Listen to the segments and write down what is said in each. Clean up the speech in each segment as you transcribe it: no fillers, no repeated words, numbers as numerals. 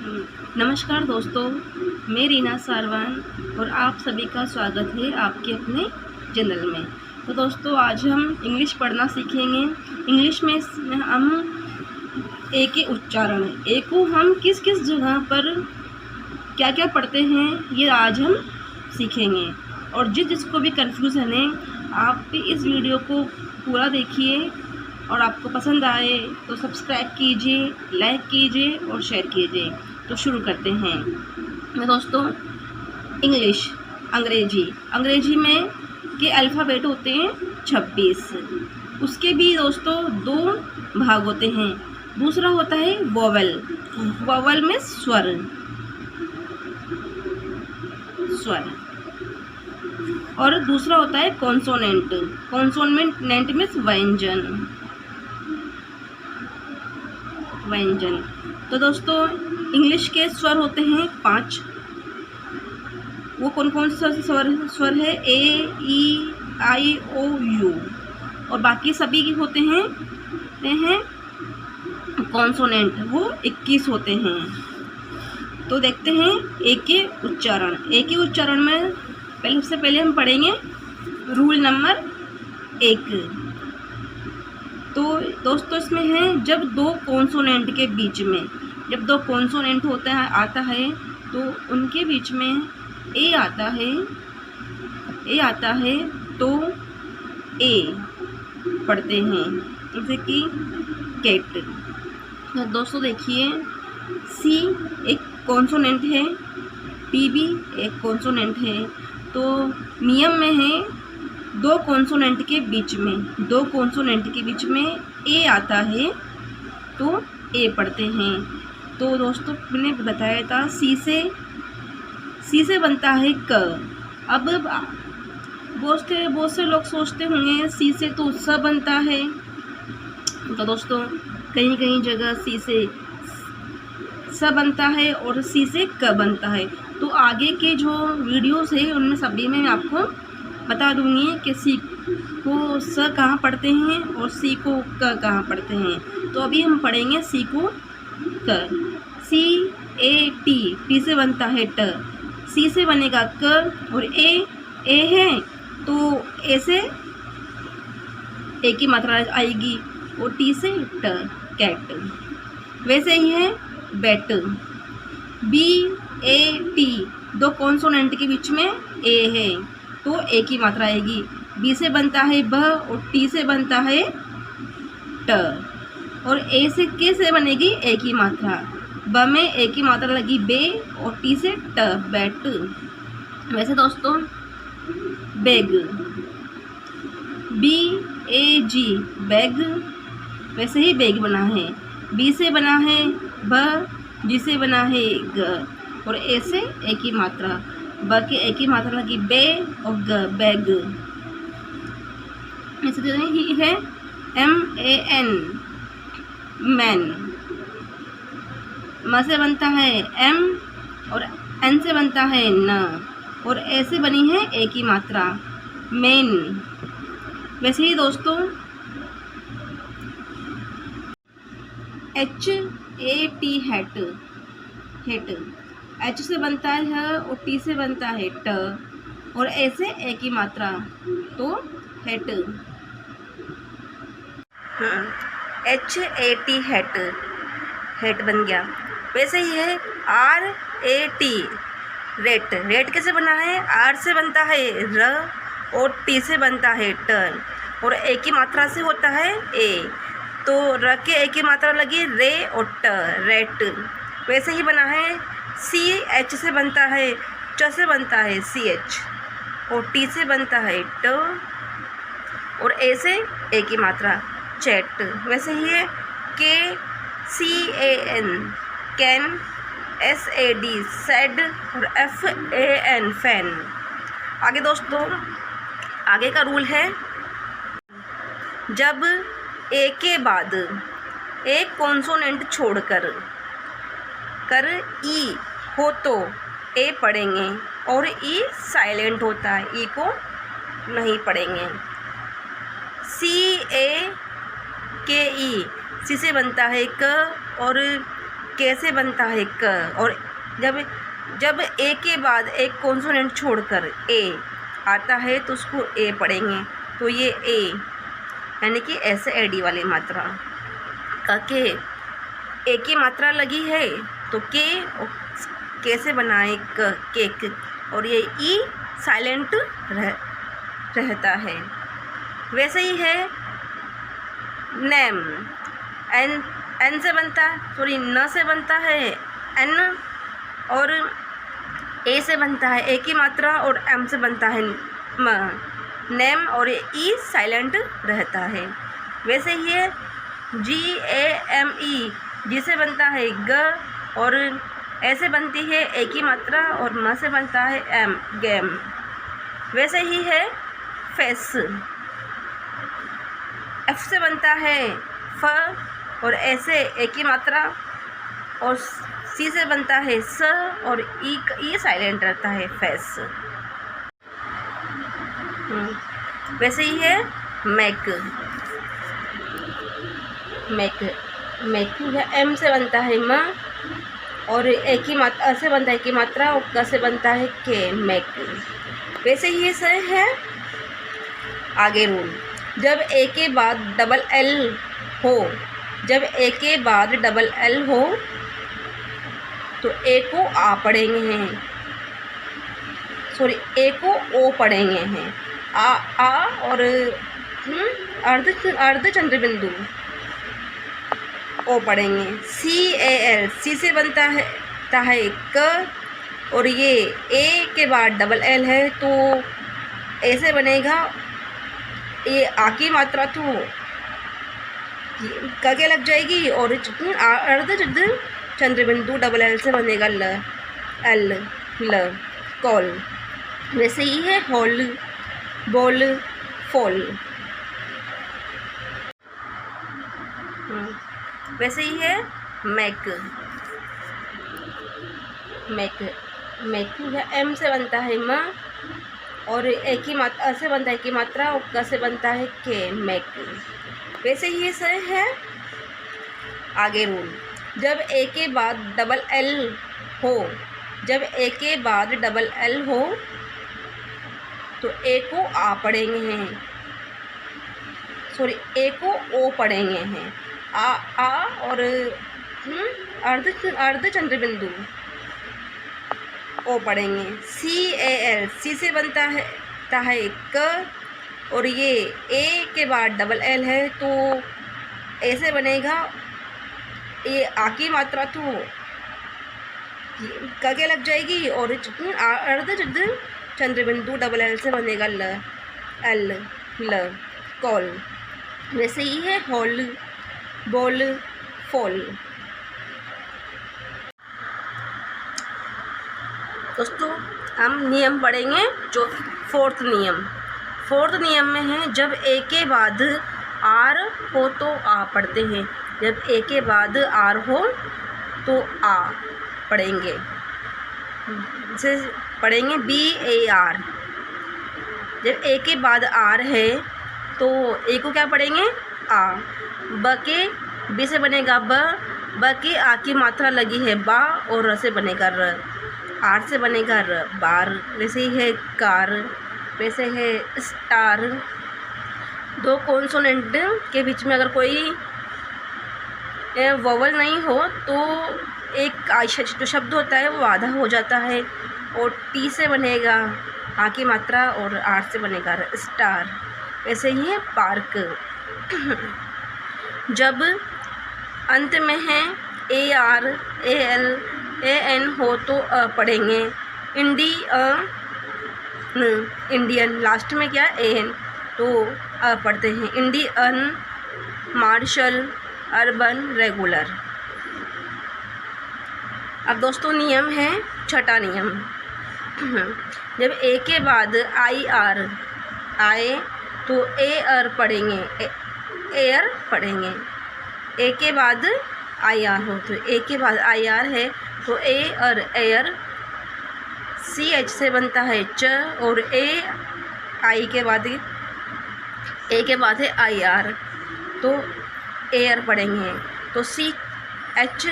नमस्कार दोस्तों, मैं रीना सारवान और आप सभी का स्वागत है आपके अपने चैनल में। तो दोस्तों, आज हम इंग्लिश पढ़ना सीखेंगे। इंग्लिश में हम ए के उच्चारण, ए को हम किस किस जगह पर क्या क्या पढ़ते हैं ये आज हम सीखेंगे। और जिसको भी कन्फ्यूज़न है, आप इस वीडियो को पूरा देखिए और आपको पसंद आए तो सब्सक्राइब कीजिए, लाइक कीजिए और शेयर कीजिए। तो शुरू करते हैं। तो दोस्तों, इंग्लिश अंग्रेजी में के अल्फ़ाबेट होते हैं 26। उसके भी दोस्तों 2 भाग होते हैं। दूसरा होता है वोवल में स्वर, और दूसरा होता है कॉन्सोनेंट में व्यंजन। तो दोस्तों, इंग्लिश के स्वर होते हैं 5। वो कौन कौन सा स्वर है? ए, ई, आई, ओ, यू। और बाकी सभी के होते हैं कॉन्सोनेंट, वो 21 होते हैं। तो देखते हैं ए के उच्चारण में सबसे पहले हम पढ़ेंगे रूल नंबर 1। तो दोस्तों, इसमें है जब 2 कॉन्सोनेंट के बीच में, जब 2 कॉन्सोनेंट आता है तो उनके बीच में ए आता है तो ए पढ़ते हैं, जैसे कि कैट। तो दोस्तों देखिए, सी एक कॉन्सोनेंट है, पी भी एक कॉन्सोनेंट है। तो नियम में है 2 कॉन्सोनेंट के बीच में ए आता है तो ए पढ़ते हैं। तो दोस्तों, मैंने बताया था सी से बनता है क। अब बहुत से लोग सोचते होंगे सी से तो स बनता है। तो दोस्तों, कहीं जगह सी से स बनता है और सी से क बनता है। तो आगे के जो वीडियोस है उनमें सभी में आपको बता दूंगी कि सी को स कहाँ पढ़ते हैं और सी को क कहाँ पढ़ते हैं। तो अभी हम पढ़ेंगे सी को क। टी से बनता है ट, सी से बनेगा क, और ए है तो ए से ए की मात्रा आएगी और टी से ट, कैट। वैसे ही है बैट, BAT, 2 कॉन्सोनेंट के बीच में ए है तो ए की मात्रा आएगी। बी से बनता है ब और टी से बनता है ट, और ए से के से बनेगी ए की मात्रा। ब में ए की मात्रा लगी बे और टी से ट, बैट। वैसे दोस्तों, बैग, BAG, बैग। वैसे ही बैग बना है, बी से बना है ब, जी से बना है ग, और ए से ए की मात्रा। ब के ए की मात्रा लगी बे और ग, बैग। इसी तरह ही है MAN, मैन। म से बनता है M और N से बनता है न, और ए से बनी है ए की मात्रा, मेन। वैसे ही दोस्तों, HAT, हेट, H से बनता है ह और T से बनता है ट, और ए से ए की मात्रा, तो हेट। HAT, हेट बन गया। वैसे ही है RAT, रेट कैसे बना है? R से बनता है र और T से बनता है ट, और ए की मात्रा से होता है ए, तो र के ए की मात्रा लगी रे और ट, रेट। वैसे ही बना है CH से बनता है, च से बनता है CH, और T से बनता है ट, और ए से ए की मात्रा, चैट। वैसे ही है CAN, कैन, SAD, सैड, और FAN, फैन। आगे दोस्तों, आगे का रूल है जब ए के बाद एक कॉन्सोनेंट छोड़कर ई हो तो ए पढ़ेंगे, और ई साइलेंट होता है, ई को नहीं पढ़ेंगे। CAKE, सी से बनता है क, और कैसे बनता है क, और जब ए के बाद एक कॉन्सोनेंट छोड़कर ए आता है तो उसको ए पढ़ेंगे। तो ये ए यानी कि ऐसे एडी वाली मात्रा का के, ए की मात्रा लगी है तो के कैसे बनाए केक, और ये ई साइलेंट रहता है। वैसे ही है नेम, एन से बनता है, सॉरी न से बनता है एन, और ए से बनता है ए की मात्रा, और एम से बनता है म, नेम, और ई साइलेंट रहता है। वैसे ही है GAME, जी से बनता है ग, और ऐसे बनती है ए की मात्रा, और म से बनता है एम, गैम। वैसे ही है फेस, एफ से बनता है फ, और ऐसे ए की मात्रा, और सी से बनता है स, और ई साइलेंट रहता है फेस। वैसे ही है मैक, मैक है एम से बनता है म, और ए की मात्रा से बनता है की मात्रा, और क से बनता है के, मैक। वैसे ही से है आगे रूल, जब ए के बाद डबल एल हो, जब ए के बाद डबल एल हो तो ए को आ पढ़ेंगे हैं, सॉरी ए को ओ पढ़ेंगे हैं, आ और अर्ध चंद्र बिंदु ओ पढ़ेंगे। CAL, सी से बनता है क, और ये ए के बाद डबल एल है तो ए से बनेगा, ये आ की मात्रा तो का क्या लग जाएगी, और अर्ध चंद्र बिंदु डबल एल से बनेगा ल, कॉल। वैसे ही है हॉल, बॉल, फॉल। वैसे ही है मैक है एम से बनता है म, और ए की मात्रा से बनता है की मात्रा, और क से बनता है के, मैक। वैसे ही से है आगे रूल, जब ए के बाद डबल एल हो, जब ए के बाद डबल एल हो तो ए को आ पढ़ेंगे हैं, सॉरी ए को ओ पढ़ेंगे हैं, आ और अर्ध चंद्र बिंदु ओ पढ़ेंगे। CAL, सी से बनता है क, और ये ए के बाद डबल एल है तो ऐसे बनेगा, ये आ की मात्रा तो का क्या लग जाएगी, और अर्ध चंद्र बिंदु डबल एल से बनेगा ल, कॉल। वैसे ही है हॉल, बॉल, फॉल। दोस्तों हम नियम पढ़ेंगे जो फोर्थ नियम में है, जब ए के बाद आर हो तो आ पढ़ते हैं, जब ए के बाद आर हो तो आ पढ़ेंगे, इसे पढ़ेंगे BAR। जब ए के बाद आर है तो ए को क्या पढ़ेंगे आ, ब के बी से बनेगा ब के आ की मात्रा लगी है बा, और र से बनेगा र, आर से बनेगा र, बार। वैसे ही है कार, वैसे है स्टार। दो कॉन्सोनेंट के बीच में अगर कोई वोवल नहीं हो तो एक जो शब्द होता है वो आधा हो जाता है, और टी से बनेगा आ की मात्रा, और आर से बनेगा र, स्टार। वैसे ही है पार्क। जब अंत में है AR, AL, AN हो तो पढ़ेंगे। इंडियन, लास्ट में क्या AN तो पढ़ते हैं। Indian, martial, urban, regular. अब दोस्तों नियम है छठा नियम। जब ए के बाद IR आए तो AR पढ़ेंगे, एयर पढ़ेंगे। ए के बाद IR हो तो ए के बाद IR है तो एयर, एयर। CH से बनता है च, और आई के बाद ए के बाद है IR तो एयर पढ़ेंगे। तो CH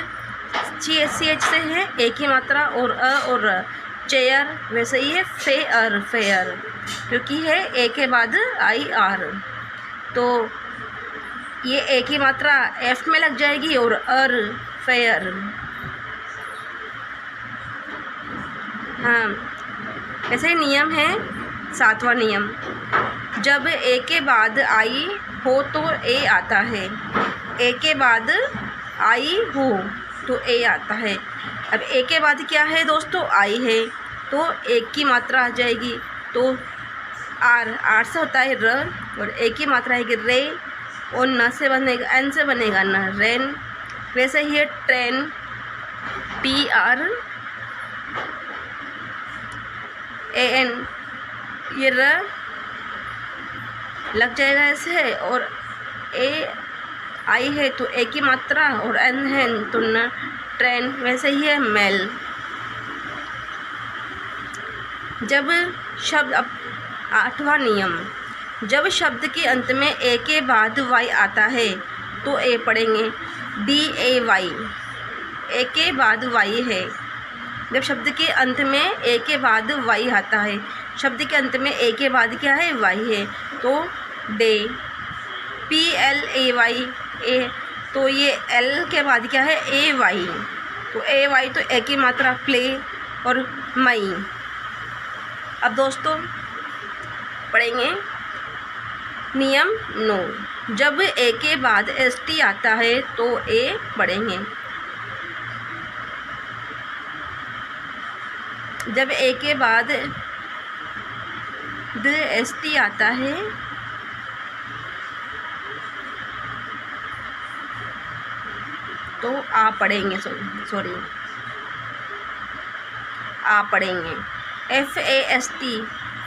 CH से है ए की मात्रा और अ और र। चेयर वैसे ही है फेयर, फेयर क्योंकि है ए के बाद IR, तो ये ए की मात्रा F में लग जाएगी और अर फेयर। हाँ, ऐसे ही नियम है 7वां नियम, जब ए के बाद आई हो तो ए आता है, ए के बाद आई हो तो ए आता है। अब ए के बाद क्या है दोस्तों, आई है, तो एक की मात्रा आ जाएगी, तो आर से होता है र, और ए की मात्रा है कि रे, और न से बनेगा, एन से बनेगा न, रेन। वैसे ही है ट्रेन, TR AN, ये र लग जाएगा ऐसे, और ए आई है तो ए की मात्रा और एन है तो न, ट्रेन। वैसे ही है मेल। जब शब्द, अब 8वां नियम, जब शब्द के अंत में ए के बाद वाई आता है तो ए पढ़ेंगे, DAY, ए के बाद वाई है। जब शब्द के अंत में ए के बाद वाई आता है, शब्द के अंत में ए के बाद क्या है, वाई है, तो डे, PLAY, ए, तो ये एल के बाद क्या है, AY, तो AY तो ए की मात्रा प्ले और मई। अब दोस्तों पढ़ेंगे नियम 9, जब ए के बाद ST आता है तो ए पढ़ेंगे। जब ए के बाद ST आता है तो आ पढ़ेंगे, सॉरी आ पढ़ेंगे, FAST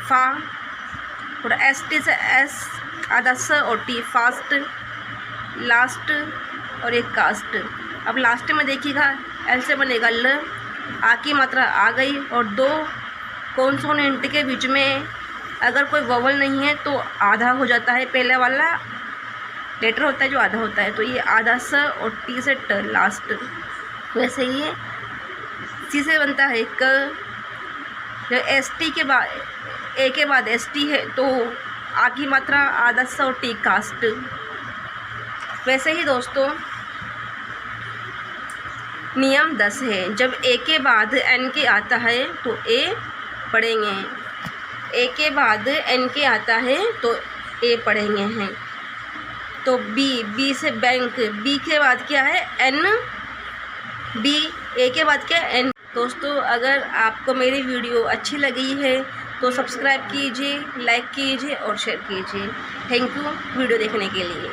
फा, और ST से S आधा स और T फास्ट, लास्ट, और एक कास्ट। अब लास्ट में देखिएगा L से बनेगा ल, आ की मात्रा आ गई, और दो कॉन्सोनेंट के बीच में अगर कोई वोवल नहीं है तो आधा हो जाता है, पहले वाला लेटर होता है जो आधा होता है, तो ये आधा स और T से ट लास्ट। वैसे ही सी से बनता है क, जब ST के बाद ए के बाद ST है तो आ की मात्रा आधा स और T कास्ट। वैसे ही दोस्तों नियम 10 है, जब ए के बाद एन के आता है तो ए पढ़ेंगे, ए के बाद एन के आता है तो ए पढ़ेंगे हैं। तो बी से बैंक, बी के बाद क्या है, एन, बी, ए के बाद क्या है, एन। दोस्तों अगर आपको मेरी वीडियो अच्छी लगी है तो सब्सक्राइब कीजिए, लाइक कीजिए और शेयर कीजिए। थैंक यू वीडियो देखने के लिए।